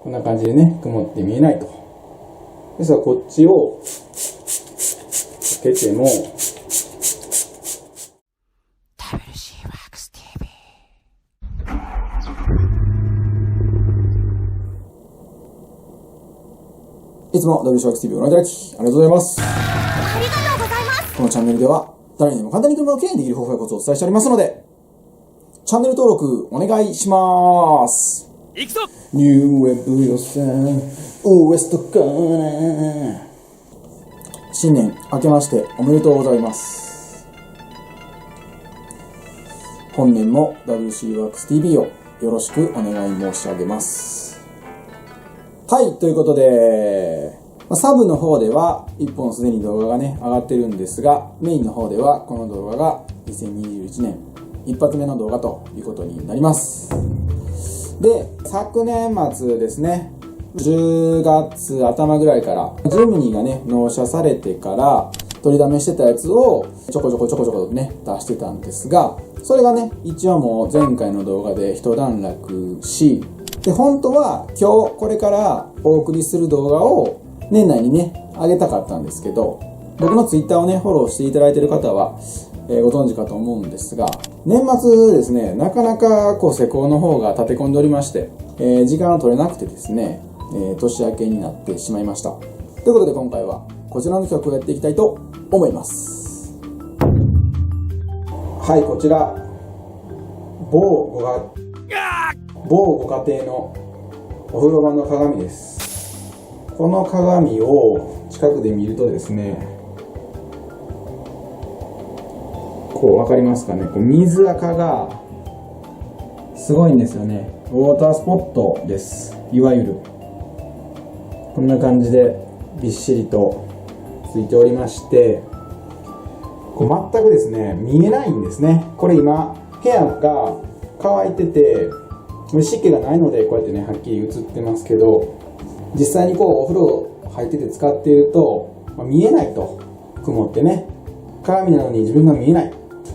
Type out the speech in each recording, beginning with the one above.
こんな感じでね、曇って見えないと。ですが、こっちをつけても、いつも WCWorks TV をご覧いただき、ありがとうございます。ありがとうございます。このチャンネルでは、誰にでも簡単に車をきれいにできる方法やコツをお伝えしておりますので、チャンネル登録お願いします。行くぞ。ニューウェブ予算、ウエストカー。新年明けましておめでとうございます。本年も WCWorks TV をよろしくお願い申し上げます。はい、ということで、サブの方では1本すでに動画がね、上がってるんですが、メインの方ではこの動画が2021年一発目の動画ということになります。で、昨年末ですね、10月頭ぐらいから、ジムニーがね、納車されてから取りだめしてたやつをちょこちょことね、出してたんですが、それがね、一応もう前回の動画で一段落し、で、本当は今日これからお送りする動画を年内にね、上げたかったんですけど、僕のツイッターをね、フォローしていただいている方は、ご存知かと思うんですが、年末ですね、なかなか施工の方が立て込んでおりまして、時間が取れなくてですね、年明けになってしまいました。ということで今回はこちらの曲をやっていきたいと思います。はい、こちら、某ご家庭のお風呂場の鏡です。この鏡を近くで見るとですね、こう分かりますかね、こう水垢がすごいんですよね。ウォータースポットです。いわゆるこんな感じでびっしりとついておりまして、こう全くですね見えないんですね。これ今部屋が乾いてて湿気がないのでこうやってねはっきり映ってますけど、実際にこうお風呂入ってて使っていると、見えないと。曇ってね、鏡なのに自分が見えない。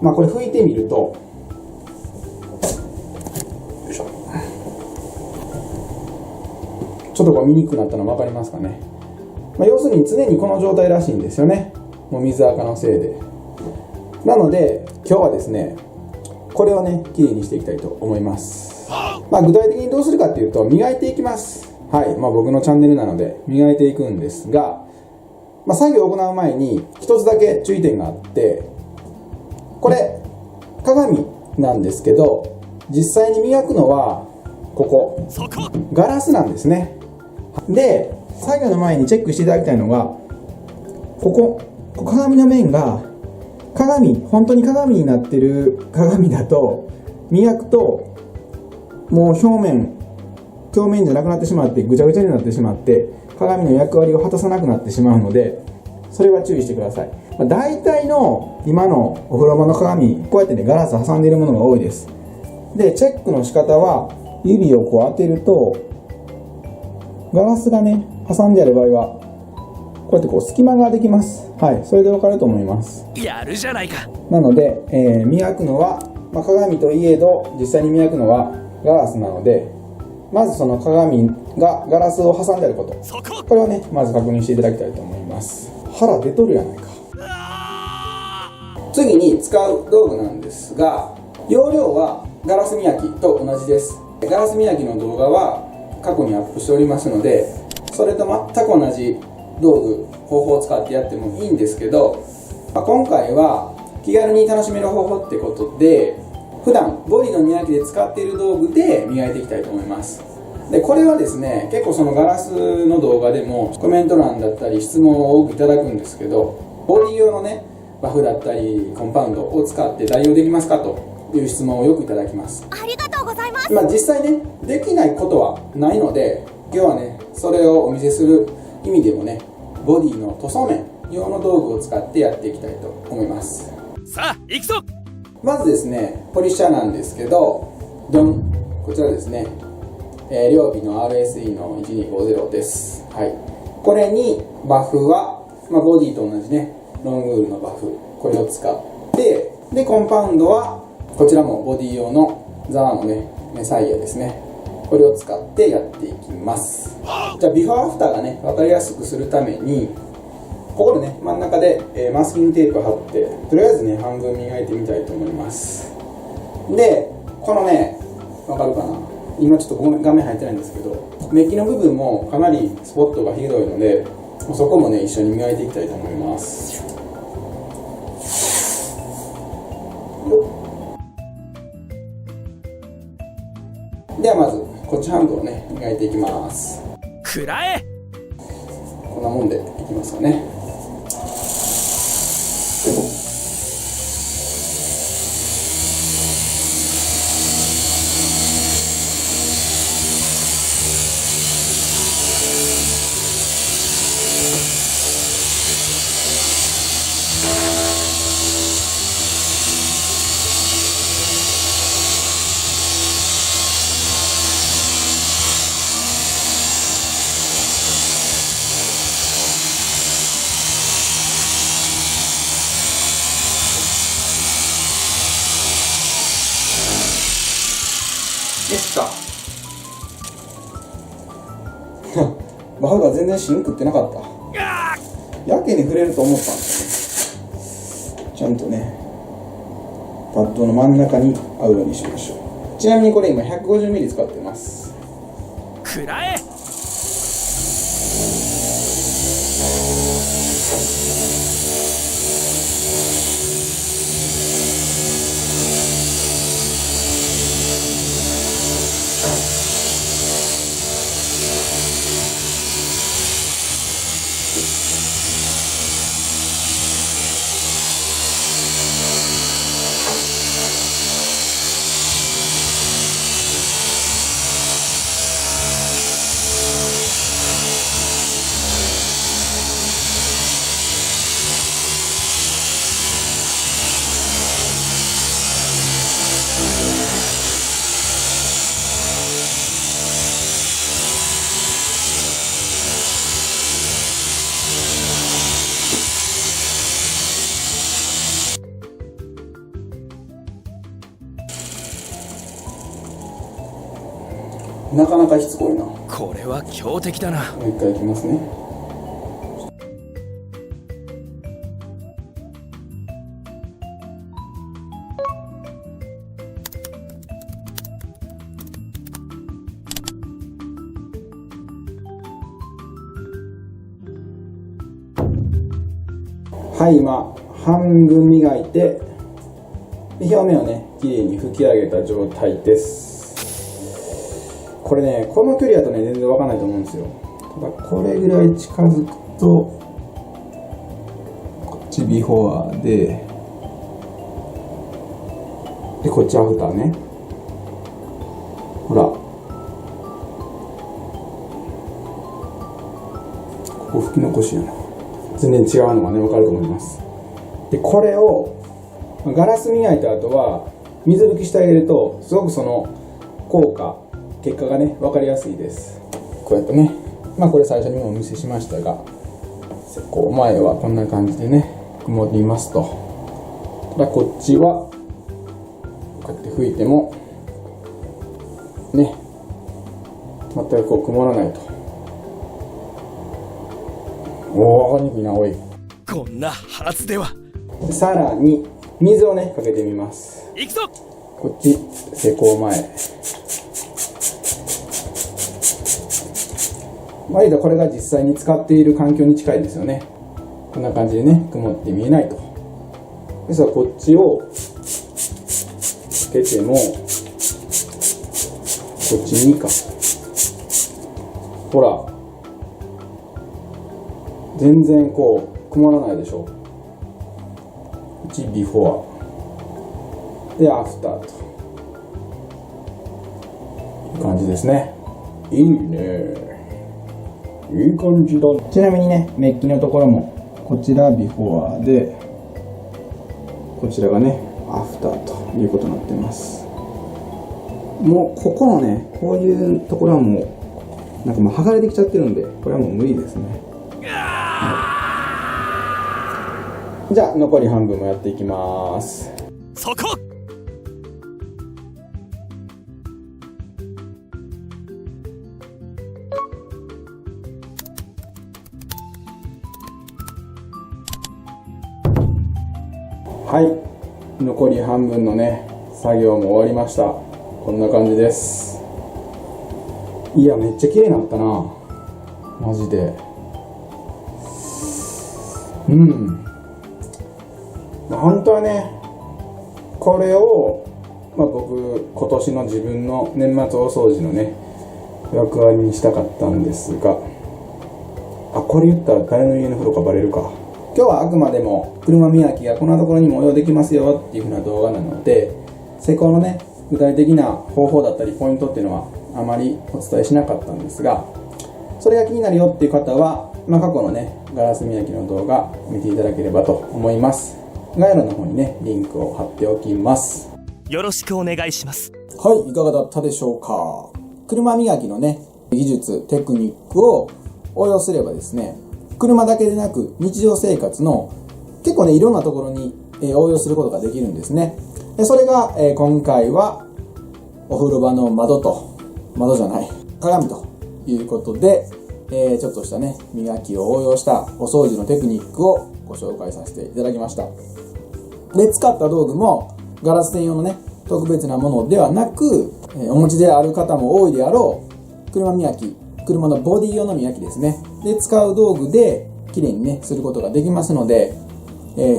これ拭いてみると、よいしょ、ちょっとこう見にくくなったの分かりますかね。要するに常にこの状態らしいんですよね。もう水垢のせいで。なので今日はですね、これをねきれいにしていきたいと思います。具体的にどうするかっていうと、磨いていきます。はい、僕のチャンネルなので磨いていくんですが、作業を行う前に一つだけ注意点があって、これ鏡なんですけど、実際に磨くのはここガラスなんですね。で、作業の前にチェックしていただきたいのが、ここ鏡の面が本当に鏡になってる鏡だと磨くともう表面じゃなくなってしまってぐちゃぐちゃになってしまって鏡の役割を果たさなくなってしまうので、それは注意してください。大体の今のお風呂場の鏡、こうやってねガラス挟んでいるものが多いです。で、チェックの仕方は指をこう当てるとガラスがね挟んである場合はこうやってこう隙間ができます。はい、それでわかると思います。やるじゃないか。なので、磨くのは、鏡といえど実際に磨くのはガラスなので、まずその鏡がガラスを挟んであること、これをねまず確認していただきたいと思います。腹出とるやないか。次に使う道具なんですが、容量はガラス磨きと同じです。ガラス磨きの動画は過去にアップしておりますので、それと全く同じ道具方法を使ってやってもいいんですけど、今回は気軽に楽しめる方法ってことで、普段ボディの磨きで使っている道具で磨いていきたいと思います。で、これはですね、結構そのガラスの動画でもコメント欄だったり質問を多くいただくんですけど、ボディ用のねバフだったりコンパウンドを使って代用できますかという質問をよくいただきます。ありがとうございます。実際ねできないことはないので、今日はねそれをお見せする意味でもね、ボディの塗装面用の道具を使ってやっていきたいと思います。さあ行くぞ。まずですね、ポリッシャーなんですけど、ドン、こちらですね、両臂の RSE の1250です。はい、これにバフは、ボディと同じねロングウールのバフ、これを使って、でコンパウンドはこちらもボディ用のザワのねメサイアですね、これを使ってやっていきます。じゃあビフォーアフターがね分かりやすくするためにここでね真ん中で、マスキングテープ貼ってとりあえずね半分磨いてみたいと思います。でこのね分かるかな、今ちょっとごめん画面入ってないんですけどメッキの部分もかなりスポットがひどいのでそこもね一緒に磨いていきたいと思います。ではまずこっち半分をね磨いていきます。くらえ。こんなもんでいきますかね。ですか。バフが全然芯食ってなかった。やけに触れると思ったんですよね。ちゃんとねパッドの真ん中に合うようにしましょう。ちなみにこれ今 150ml 使ってます。くらえ。なかなかしつこいな。これは強敵だな。もう一回いきますね。はい、今半分磨いて表面をねきれいに拭き上げた状態です。これねこの距離だとね全然わかんないと思うんですよ。ただこれぐらい近づくとこっちビフォアでこっちアフターね。ほらここ拭き残しやな。全然違うのがね分かると思います。でこれをガラス磨いた後は水拭きしてあげるとすごくその効果結果がね分かりやすいです。こうやってねこれ最初にもお見せしましたがこう前はこんな感じでね曇りますと。ただこっちはこうやって拭いてもね全くこう曇らないと。おお分かりにくいなおい。こんなはずでは。さらに水をねかけてみます。行くぞ。こっち施工前割とこれが実際に使っている環境に近いですよね。こんな感じでね曇って見えないと。ですがこっちをつけてもこっちにいいか。ほら全然こう曇らないでしょ。こっちビフォアでアフターという感じですね。いいね、いい感じだ。ちなみにねメッキのところもこちらビフォアでこちらがねアフターということになってます。もうここのねこういうところはもうなんかもう剥がれてきちゃってるんでこれはもう無理ですね。じゃあ残り半分もやっていきます。そこ。はい、残り半分のね作業も終わりました。こんな感じです。いや、めっちゃ綺麗になったな、マジで。本当はね、これを、僕今年の自分の年末大掃除のね役割にしたかったんですが、これ言ったら誰の家の風呂かバレるか。今日はあくまでも車磨きがこんなところにも応用できますよっていう風な動画なので、施工のね具体的な方法だったりポイントっていうのはあまりお伝えしなかったんですが、それが気になるよっていう方は、過去のねガラス磨きの動画見ていただければと思います。概要欄の方にねリンクを貼っておきます。よろしくお願いします。はい、いかがだったでしょうか。車磨きのね技術テクニックを応用すればですね、車だけでなく日常生活の結構ねいろんなところに応用することができるんですね。それが今回はお風呂場の鏡ということで、ちょっとしたね磨きを応用したお掃除のテクニックをご紹介させていただきました。で、使った道具もガラス専用のね特別なものではなく、お持ちである方も多いであろう車磨き、車のボディ用の磨きですね。で、使う道具で綺麗にねすることができますので、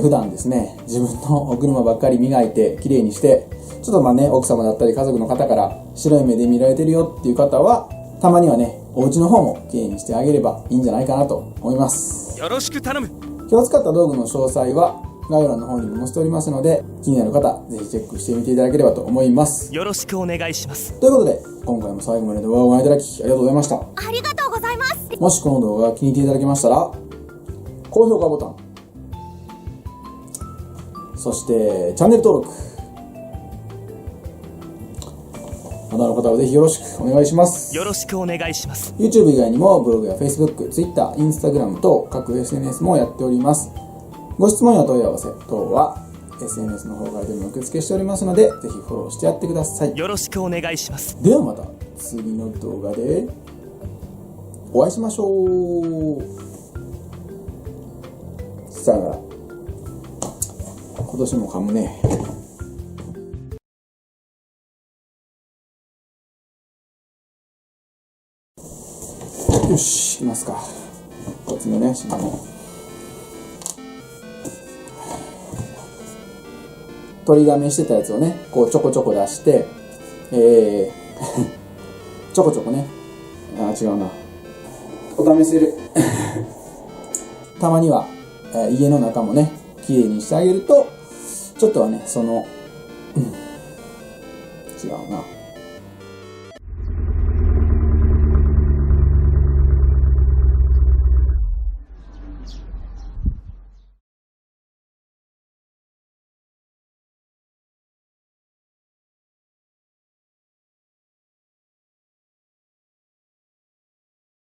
普段ですね自分のお車ばっかり磨いて綺麗にして、ちょっと奥様だったり家族の方から白い目で見られてるよっていう方は、たまにはねお家の方も綺麗にしてあげればいいんじゃないかなと思います。よろしく頼む。今日使った道具の詳細は概要欄の方にも載せておりますので、気になる方ぜひチェックしてみていただければと思います。よろしくお願いします。ということで、今回も最後まで動画をご覧いただきありがとうございました。ありがとうございます。もしこの動画が気に入っていただけましたら、高評価ボタン、そしてチャンネル登録、まだの方はぜひよろしくお願いします。よろしくお願いします。 YouTube 以外にもブログや Facebook、Twitter、Instagram と各 SNS もやっております。ご質問や問い合わせ等は SNS の方からでも受付しておりますので、ぜひフォローしてやってください。よろしくお願いします。ではまた次の動画でお会いしましょう。さよなら。今年も噛むね。よし、いきますか。こっちのね、下の取りだめしてたやつをね、こうちょこちょこ出して、ちょこちょこね、違うな、お試せるたまには、家の中もね綺麗にしてあげると、ちょっとはね違うな。